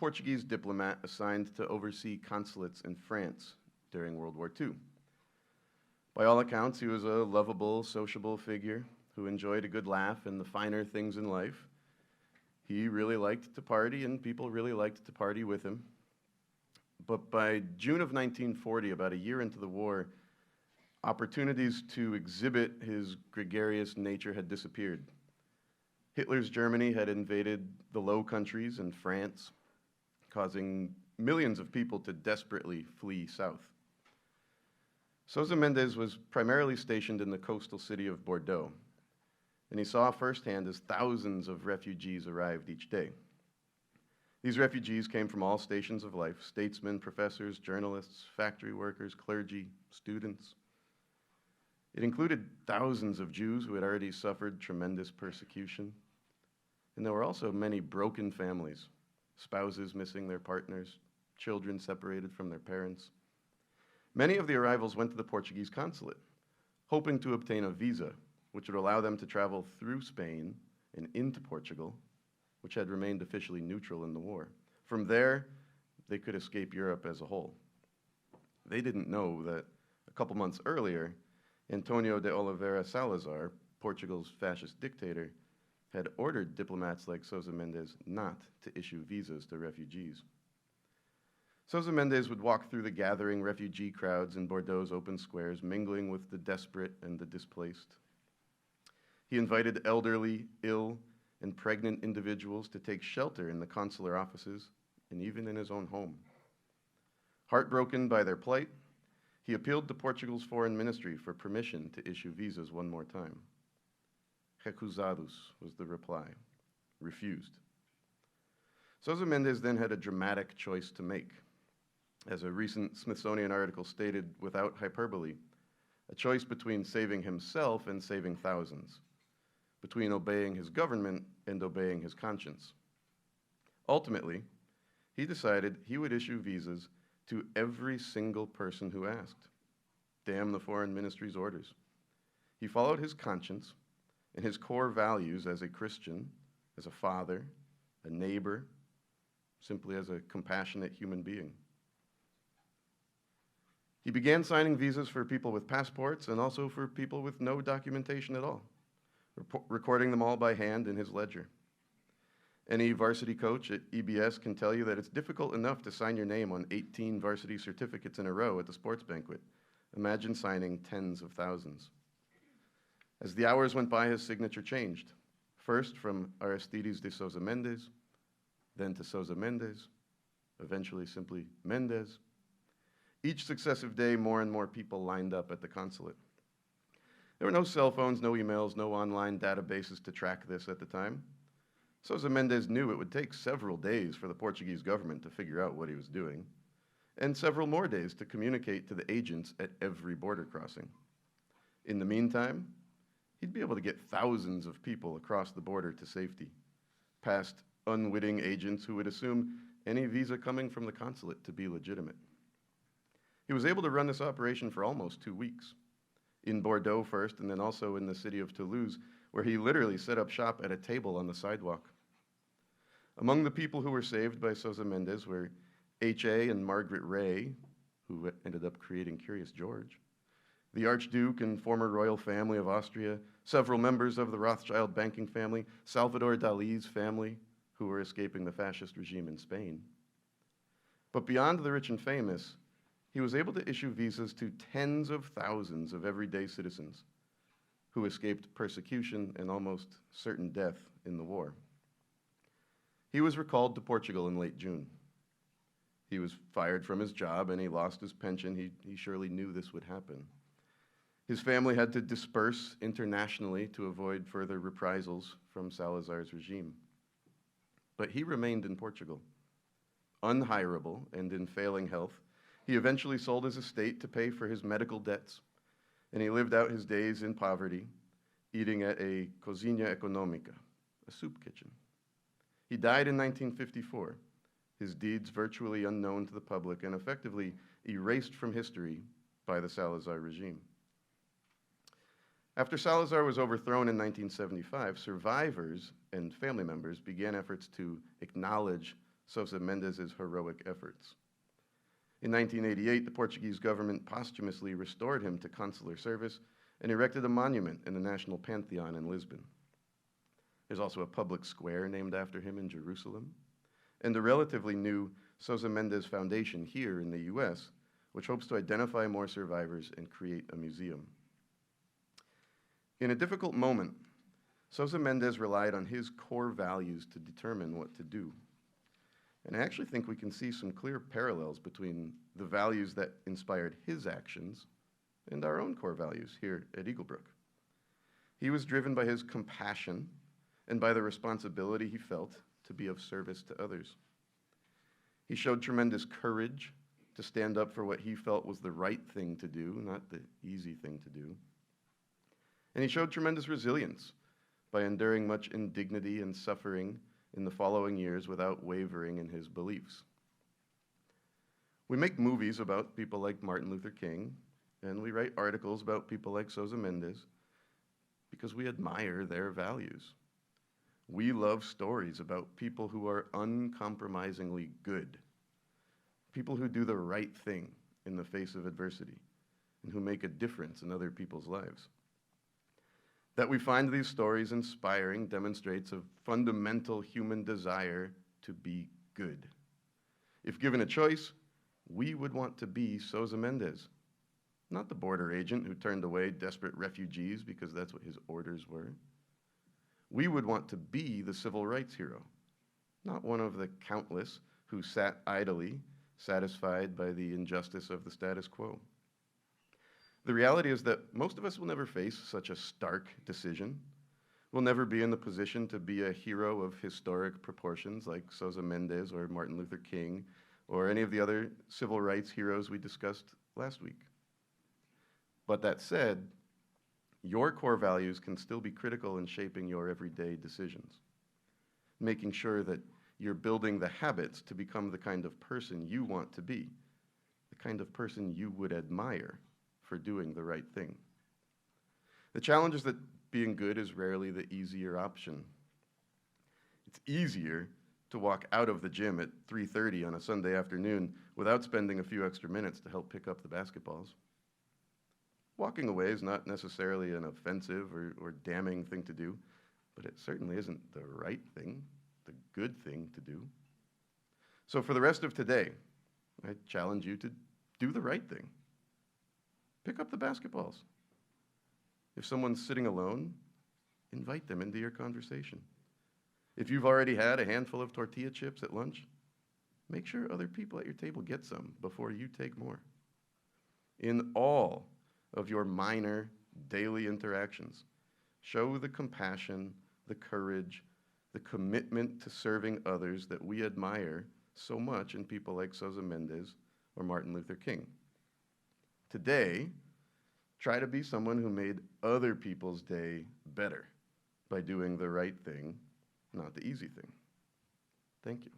Portuguese diplomat assigned to oversee consulates in France during World War II. By all accounts, he was a lovable, sociable figure who enjoyed a good laugh and the finer things in life. He really liked to party, and people really liked to party with him. But by June of 1940, about a year into the war, opportunities to exhibit his gregarious nature had disappeared. Hitler's Germany had invaded the Low Countries and France, causing millions of people to desperately flee south. Sousa Mendes was primarily stationed in the coastal city of Bordeaux, and he saw firsthand as thousands of refugees arrived each day. These refugees came from all stations of life: statesmen, professors, journalists, factory workers, clergy, students. It included thousands of Jews who had already suffered tremendous persecution. And there were also many broken families, spouses missing their partners, children separated from their parents. Many of the arrivals went to the Portuguese consulate, hoping to obtain a visa, which would allow them to travel through Spain and into Portugal, which had remained officially neutral in the war. From there, they could escape Europe as a whole. They didn't know that a couple months earlier, Antonio de Oliveira Salazar, Portugal's fascist dictator, had ordered diplomats like Sousa Mendes not to issue visas to refugees. Sousa Mendes would walk through the gathering refugee crowds in Bordeaux's open squares, mingling with the desperate and the displaced. He invited elderly, ill, and pregnant individuals to take shelter in the consular offices and even in his own home. Heartbroken by their plight, he appealed to Portugal's foreign ministry for permission to issue visas one more time. Recusados was the reply, refused. Sousa Mendes then had a dramatic choice to make. As a recent Smithsonian article stated without hyperbole, a choice between saving himself and saving thousands, between obeying his government and obeying his conscience. Ultimately, he decided he would issue visas to every single person who asked. Damn the foreign ministry's orders. He followed his conscience and his core values as a Christian, as a father, a neighbor, simply as a compassionate human being. He began signing visas for people with passports and also for people with no documentation at all, recording them all by hand in his ledger. Any varsity coach at EBS can tell you that it's difficult enough to sign your name on 18 varsity certificates in a row at the sports banquet. Imagine signing tens of thousands. As the hours went by, his signature changed. First from Aristides de Sousa Mendes, then to Sousa Mendes, eventually simply Mendes. Each successive day, more and more people lined up at the consulate. There were no cell phones, no emails, no online databases to track this at the time. Sousa Mendes knew it would take several days for the Portuguese government to figure out what he was doing, and several more days to communicate to the agents at every border crossing. In the meantime, he'd be able to get thousands of people across the border to safety, past unwitting agents who would assume any visa coming from the consulate to be legitimate. He was able to run this operation for almost 2 weeks, in Bordeaux first, and then also in the city of Toulouse, where he literally set up shop at a table on the sidewalk. Among the people who were saved by Sousa Mendes were H.A. and Margaret Ray, who ended up creating Curious George, the Archduke and former royal family of Austria, several members of the Rothschild banking family, Salvador Dali's family, who were escaping the fascist regime in Spain. But beyond the rich and famous, he was able to issue visas to tens of thousands of everyday citizens who escaped persecution and almost certain death in the war. He was recalled to Portugal in late June. He was fired from his job and he lost his pension. He surely knew this would happen. His family had to disperse internationally to avoid further reprisals from Salazar's regime. But he remained in Portugal. Unhirable and in failing health, he eventually sold his estate to pay for his medical debts, and he lived out his days in poverty, eating at a cozinha econômica, a soup kitchen. He died in 1954, his deeds virtually unknown to the public and effectively erased from history by the Salazar regime. After Salazar was overthrown in 1975, survivors and family members began efforts to acknowledge Sousa Mendes' heroic efforts. In 1988, the Portuguese government posthumously restored him to consular service and erected a monument in the National Pantheon in Lisbon. There's also a public square named after him in Jerusalem, and the relatively new Sousa Mendes Foundation here in the US, which hopes to identify more survivors and create a museum. In a difficult moment, Sousa Mendes relied on his core values to determine what to do. And I actually think we can see some clear parallels between the values that inspired his actions and our own core values here at Eaglebrook. He was driven by his compassion and by the responsibility he felt to be of service to others. He showed tremendous courage to stand up for what he felt was the right thing to do, not the easy thing to do. And he showed tremendous resilience by enduring much indignity and suffering in the following years without wavering in his beliefs. We make movies about people like Martin Luther King, and we write articles about people like Sousa Mendes because we admire their values. We love stories about people who are uncompromisingly good, people who do the right thing in the face of adversity, and who make a difference in other people's lives. That we find these stories inspiring demonstrates a fundamental human desire to be good. If given a choice, we would want to be Sousa Mendes, not the border agent who turned away desperate refugees because that's what his orders were. We would want to be the civil rights hero, not one of the countless who sat idly, satisfied by the injustice of the status quo. The reality is that most of us will never face such a stark decision. We'll never be in the position to be a hero of historic proportions like Sousa Mendes or Martin Luther King or any of the other civil rights heroes we discussed last week. But that said, your core values can still be critical in shaping your everyday decisions, making sure that you're building the habits to become the kind of person you want to be, the kind of person you would admire for doing the right thing. The challenge is that being good is rarely the easier option. It's easier to walk out of the gym at 3:30 on a Sunday afternoon without spending a few extra minutes to help pick up the basketballs. Walking away is not necessarily an offensive or damning thing to do, but it certainly isn't the right thing, the good thing to do. So for the rest of today, I challenge you to do the right thing. Pick up the basketballs. If someone's sitting alone, invite them into your conversation. If you've already had a handful of tortilla chips at lunch, make sure other people at your table get some before you take more. In all of your minor daily interactions, show the compassion, the courage, the commitment to serving others that we admire so much in people like Sousa Mendes or Martin Luther King. Today, try to be someone who made other people's day better by doing the right thing, not the easy thing. Thank you.